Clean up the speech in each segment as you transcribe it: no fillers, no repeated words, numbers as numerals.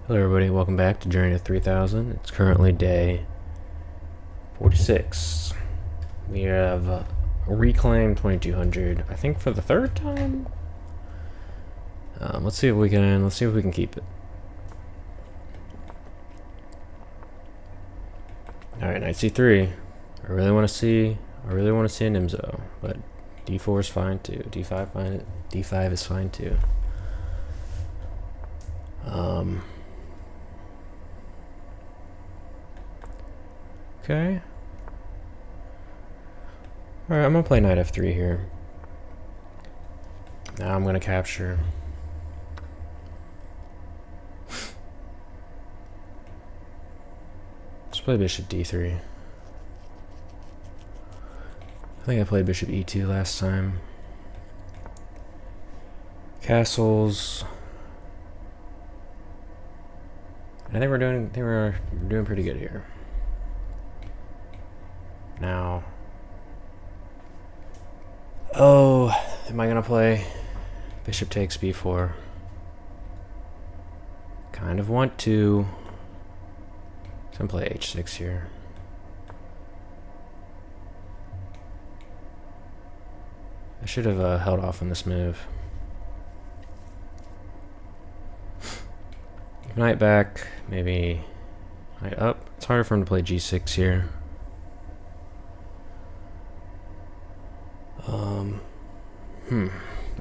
Hello everybody, welcome back to Journey to 3000. It's currently day 46. We have reclaimed 2200, I think for the third time? Let's see if we can keep it. Alright, knight c3. I really want to see a Nimzo, but d4 is fine too. D5 is fine too. Okay. Alright, I'm gonna play knight f3 here. Now I'm gonna capture. Let's play bishop d3. I think I played bishop e2 last time. Castles. I think we're doing pretty good here. Now, oh, am I gonna play bishop takes b4? Kind of want to. So I'm gonna play h6 here. I should have held off on this move. Knight back, maybe knight up. It's harder for him to play g6 here.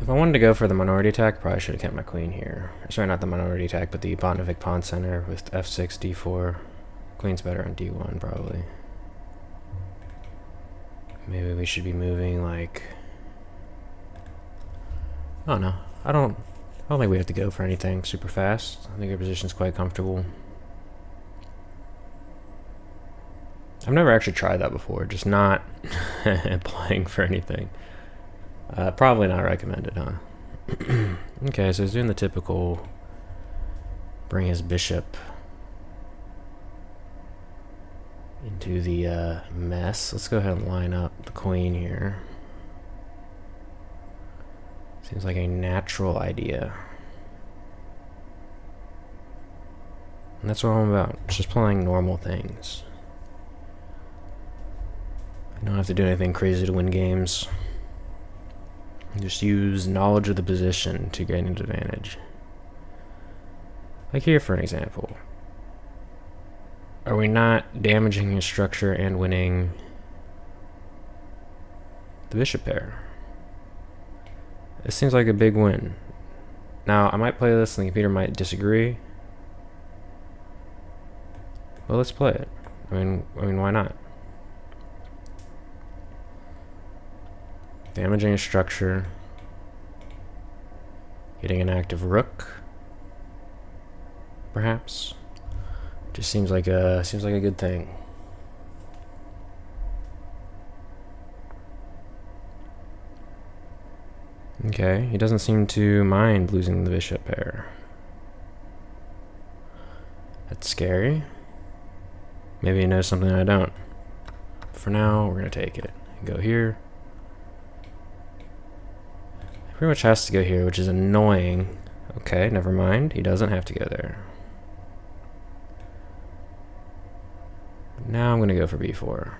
If I wanted to go for the minority attack, probably should have kept my queen here. Sorry, not the minority attack, but the Botnovic pawn center with f6, d4. Queen's better on d1, probably. Maybe we should be moving like... Oh no, I don't think we have to go for anything super fast. I think our position's quite comfortable. I've never actually tried that before, just not playing for anything. Probably not recommended, huh? Okay, so he's doing the typical bring his bishop into the mess. Let's go ahead and line up the queen here. Seems like a natural idea. And that's what I'm about. It's just playing normal things. You don't have to do anything crazy to win games. Just use knowledge of the position to gain an advantage. Like here, for an example. Are we not damaging his structure and winning the bishop pair? It seems like a big win. Now, I might play this and the computer might disagree. Well, let's play it. I mean, why not? Damaging a structure. Getting an active rook. Perhaps. Just seems like a good thing. Okay, he doesn't seem to mind losing the bishop pair. That's scary. Maybe he knows something I don't. For now, we're gonna take it. Go here. Pretty much has to go here, which is annoying. Okay, never mind. He doesn't have to go there. Now I'm gonna go for b4.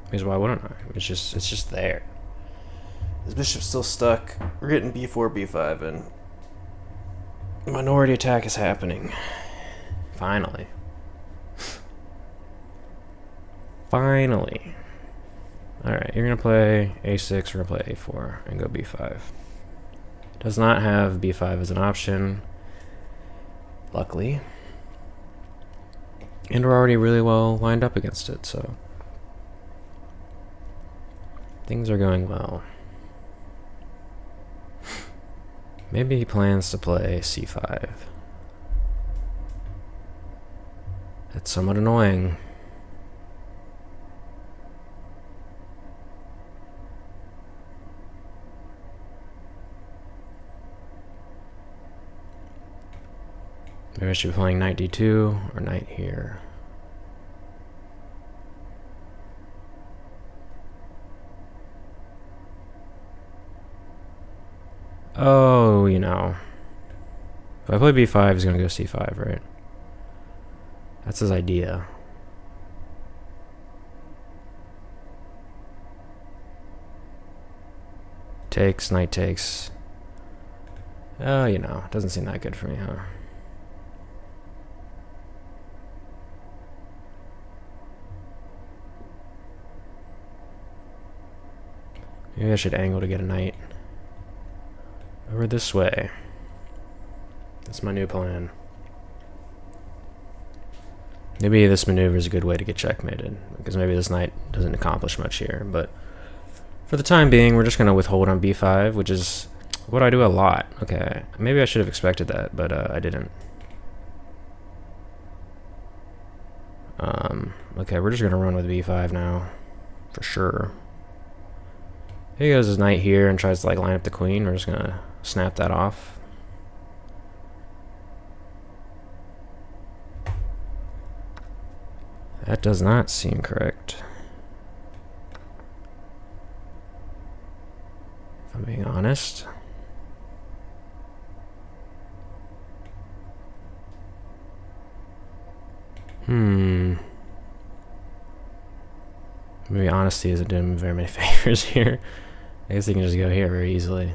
Because why wouldn't I? It's just there. His bishop's still stuck. We're getting b4, b5, and minority attack is happening. Finally. Finally. Alright, you're gonna play a6, we're gonna play a4, and go b5. Does not have b5 as an option, luckily. And we're already really well lined up against it, so things are going well. Maybe he plans to play c5. That's somewhat annoying. Maybe I should be playing knight d2 or knight here. Oh, you know. If I play b5, he's going to go c5, right? That's his idea. Takes, knight takes. Oh, you know, doesn't seem that good for me, huh? Maybe I should angle to get a knight. Over this way. That's my new plan. Maybe this maneuver is a good way to get checkmated, because maybe this knight doesn't accomplish much here, but for the time being, we're just going to withhold on b5, which is what I do a lot. Okay, maybe I should have expected that, but I didn't. Okay, we're just going to run with b5 now, for sure. He goes his knight here and tries to like line up the queen. We're just going to snap that off. That does not seem correct, if I'm being honest. Maybe honesty isn't doing me very many favors here. I guess he can just go here very easily.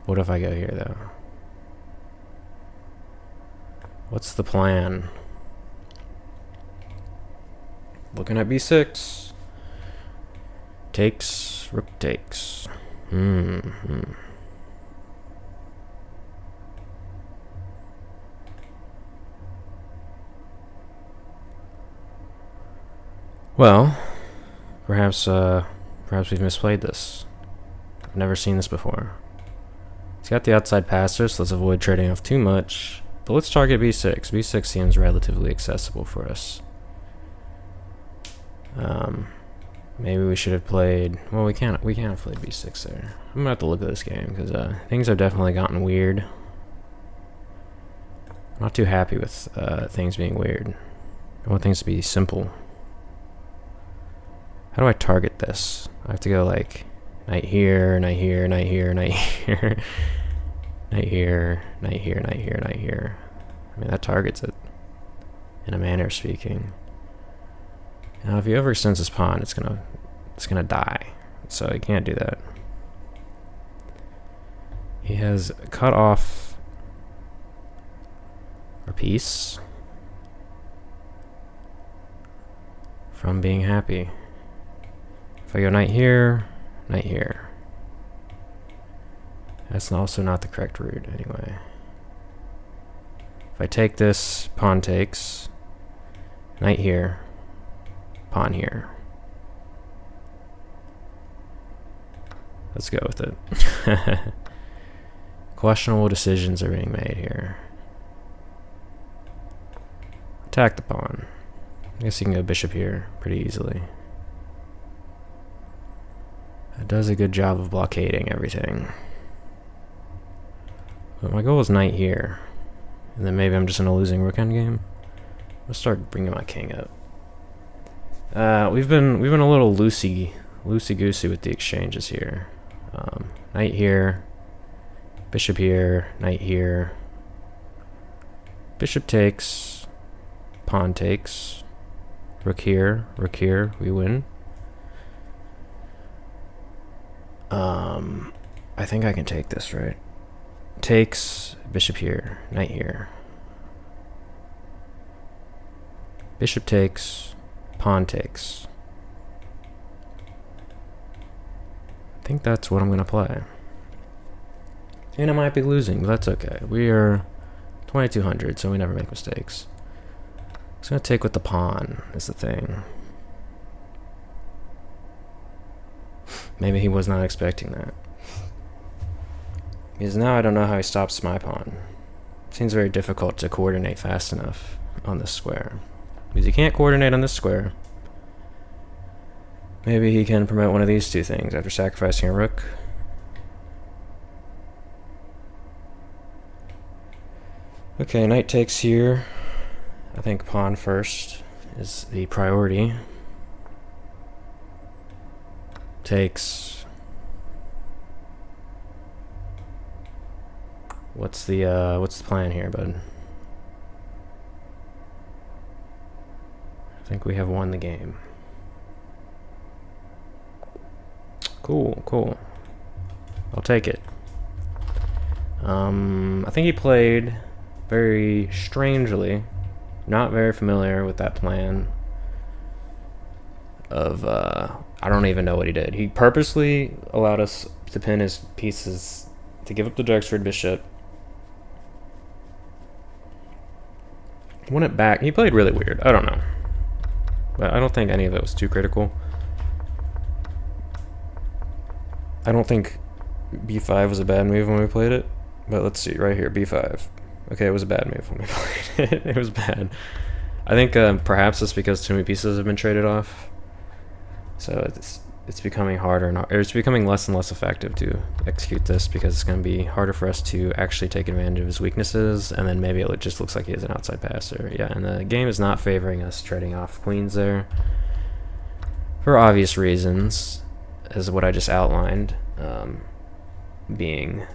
What if I go here, though? What's the plan? Looking at b6. Takes, rook takes. Well, perhaps we've misplayed this. I've never seen this before. He's got the outside passer, so let's avoid trading off too much. But let's target b6. b6 seems relatively accessible for us. Maybe we should have played. Well, we can't have played b6 there. I'm gonna have to look at this game because things have definitely gotten weird. I'm not too happy with things being weird. I want things to be simple. How do I target this? I have to go like knight here, knight here, knight here, knight here, knight here, knight here, knight here, knight here. I mean, that targets it, in a manner of speaking. Now, if he overextends his pawn, it's gonna die. So he can't do that. He has cut off our piece from being happy. If I go knight here, knight here. That's also not the correct route anyway. If I take this, pawn takes, knight here, pawn here. Let's go with it. Questionable decisions are being made here. Attack the pawn. I guess you can go bishop here pretty easily. It does a good job of blockading everything. But my goal is knight here. And then maybe I'm just in a losing rook endgame. Let's start bringing my king up. We've been a little loosey-goosey with the exchanges here. Knight here, bishop here, knight here. Bishop takes, pawn takes, rook here, we win. I think I can take this, right? Takes, bishop here, knight here. Bishop takes, pawn takes. I think that's what I'm going to play. And I might be losing, but that's okay. We are 2200, so we never make mistakes. It's going to take with the pawn, is the thing. Maybe he was not expecting that. Because now I don't know how he stops my pawn. It seems very difficult to coordinate fast enough on this square. Because he can't coordinate on this square. Maybe he can promote one of these two things after sacrificing a rook. Okay, knight takes here. I think pawn first is the priority. Takes. What's the plan here, bud? I think we have won the game. Cool. I'll take it. I think he played very strangely. Not very familiar with that plan of, I don't even know what he did. He purposely allowed us to pin his pieces to give up the Drexford bishop. Won it back. He played really weird. I don't know. But I don't think any of it was too critical. I don't think b5 was a bad move when we played it. But let's see, right here, b5. Okay, it was a bad move when we played it. It was bad. I think perhaps it's because too many pieces have been traded off. So it's becoming harder and it's becoming less and less effective to execute this because it's going to be harder for us to actually take advantage of his weaknesses, and then maybe it just looks like he has an outside passer. Yeah, and the game is not favoring us trading off queens there for obvious reasons, as what I just outlined, being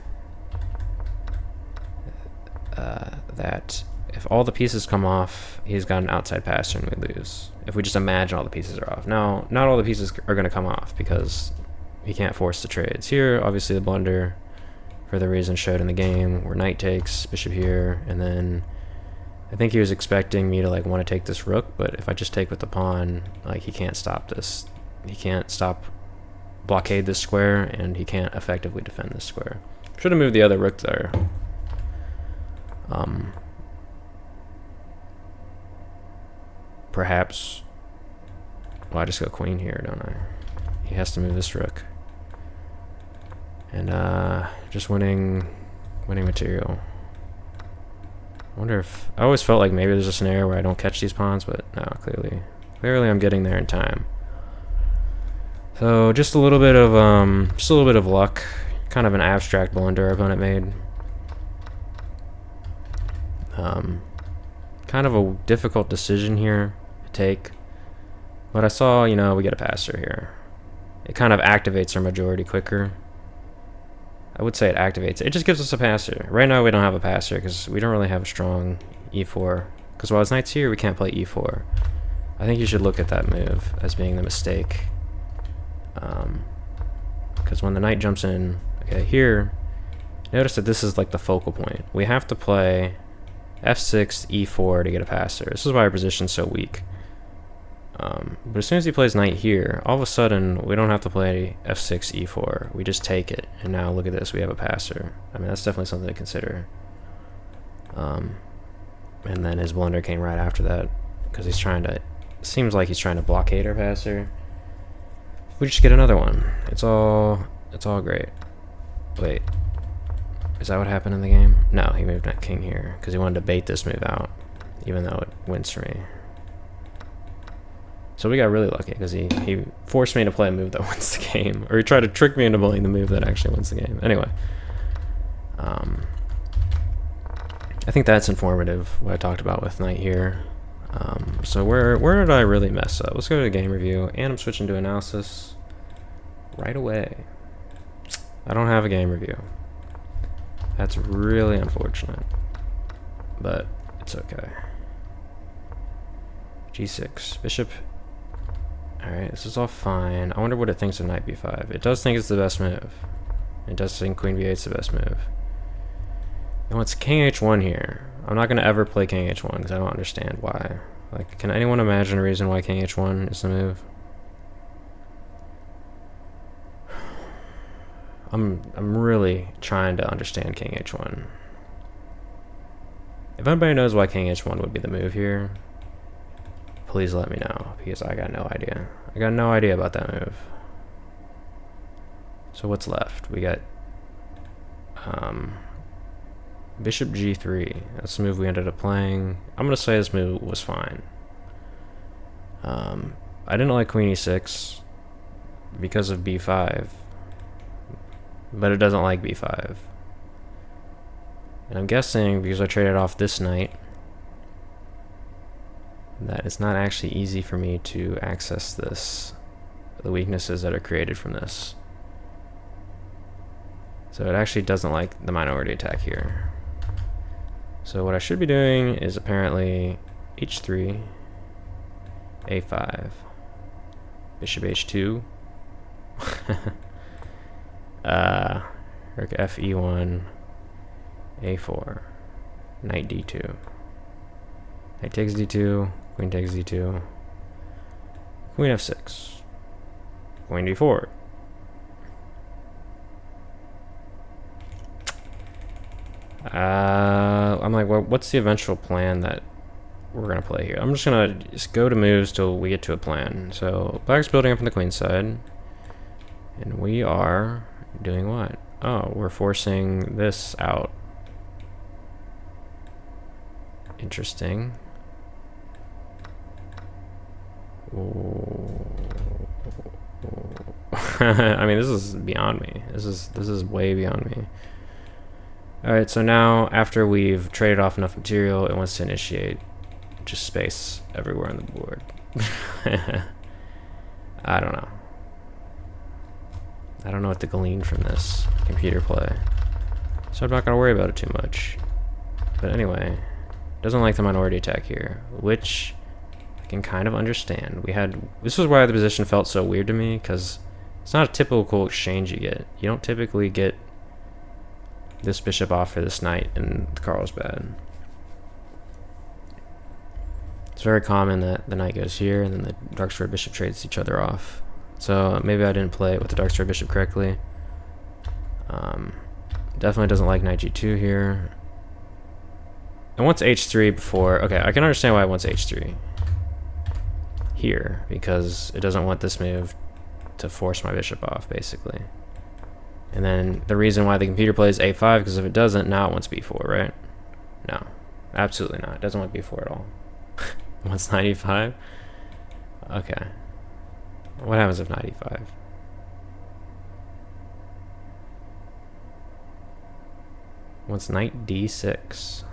that if all the pieces come off, he's got an outside passer and we lose. If we just imagine all the pieces are off. Now, not all the pieces are going to come off because he can't force the trades. Here, obviously the blunder, for the reason showed in the game, where knight takes, bishop here, and then I think he was expecting me to like want to take this rook, but if I just take with the pawn, like he can't stop this. He can't blockade this square, and he can't effectively defend this square. Should have moved the other rook there. Perhaps, well, I just go queen here, don't I? He has to move this rook. And just winning material. I wonder if, I always felt like maybe there's a scenario where I don't catch these pawns, but no, clearly I'm getting there in time. So just a little bit of luck, kind of an abstract blunder our opponent made. Kind of a difficult decision here to take, but I saw, we get a passer here. It kind of activates our majority quicker. I would say it activates. It just gives us a passer. Right now we don't have a passer because we don't really have a strong e4. Because while his knight's here, we can't play e4. I think you should look at that move as being the mistake. Because when the knight jumps in, okay, here, notice that this is like the focal point. We have to play f6, e4 to get a passer. This is why our position's so weak. But as soon as he plays knight here, all of a sudden we don't have to play f6, e4. We just take it, and now look at this, we have a passer. I mean, that's definitely something to consider. And then his blunder came right after that, because seems like he's trying to blockade our passer. We just get another one. It's all great. Wait. Is that what happened in the game? No, he moved that king here because he wanted to bait this move out, even though it wins for me. So we got really lucky because he forced me to play a move that wins the game, or he tried to trick me into playing the move that actually wins the game. Anyway, I think that's informative, what I talked about with knight here. So where did I really mess up? Let's go to the game review, and I'm switching to analysis right away. I don't have a game review. That's really unfortunate, but it's okay. g6, bishop. Alright, this is all fine. I wonder what it thinks of knight b5. It does think it's the best move. It does think queen b8 is the best move. No, it's king h1 here. I'm not going to ever play king h1 because I don't understand why. Like, can anyone imagine a reason why king h1 is the move? I'm really trying to understand king h1. If anybody knows why king h1 would be the move here, please let me know, because I got no idea. I got no idea about that move. So what's left? We got bishop g3. That's the move we ended up playing. I'm going to say this move was fine. I didn't like queen e6 because of b5. But it doesn't like b5. And I'm guessing, because I traded off this knight, that it's not actually easy for me to access the weaknesses that are created from this. So it actually doesn't like the minority attack here. So what I should be doing is apparently h3, a5, bishop h2, rook f e1, a4, knight d2, knight takes d2, queen takes d2, queen f6, queen d4. I'm like, well, what's the eventual plan that we're gonna play here? I'm just gonna go to moves till we get to a plan. So black's building up on the queen side, and we are doing what? Oh, we're forcing this out. Interesting. I mean, this is beyond me. This is way beyond me. Alright, so now after we've traded off enough material, it wants to initiate just space everywhere on the board. I don't know. I don't know what to glean from this computer play. So I'm not going to worry about it too much. But anyway, doesn't like the minority attack here, which I can kind of understand. This was why the position felt so weird to me, because it's not a typical exchange you get. You don't typically get this bishop off for this knight in Carlsbad. It's very common that the knight goes here and then the dark square bishop trades each other off. So maybe I didn't play it with the dark square bishop correctly. Definitely doesn't like knight g2 here. It wants h3 before. Okay, I can understand why it wants h3 here, because it doesn't want this move to force my bishop off, basically. And then the reason why the computer plays a5, because if it doesn't, now it wants b4, right? No, absolutely not. It doesn't want b4 at all. It wants knight e5? Okay. What happens if knight e5? Wants knight d6.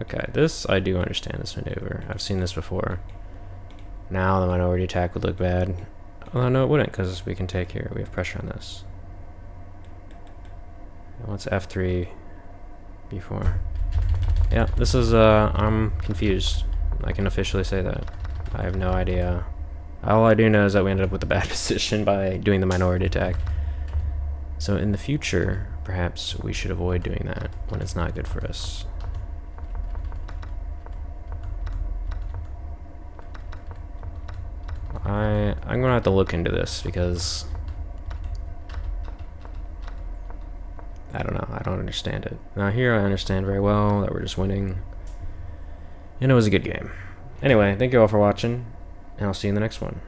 Okay, this, I do understand this maneuver. I've seen this before. Now the minority attack would look bad. Although no, it wouldn't, because we can take here. We have pressure on this. It wants f3 b4. Yeah, this is, I'm confused. I can officially say that. I have no idea. All I do know is that we ended up with a bad position by doing the minority attack. So in the future, perhaps we should avoid doing that when it's not good for us. I'm gonna have to look into this, because I don't know, I don't understand it. Now here I understand very well that we're just winning, and it was a good game. Anyway, thank you all for watching, and I'll see you in the next one.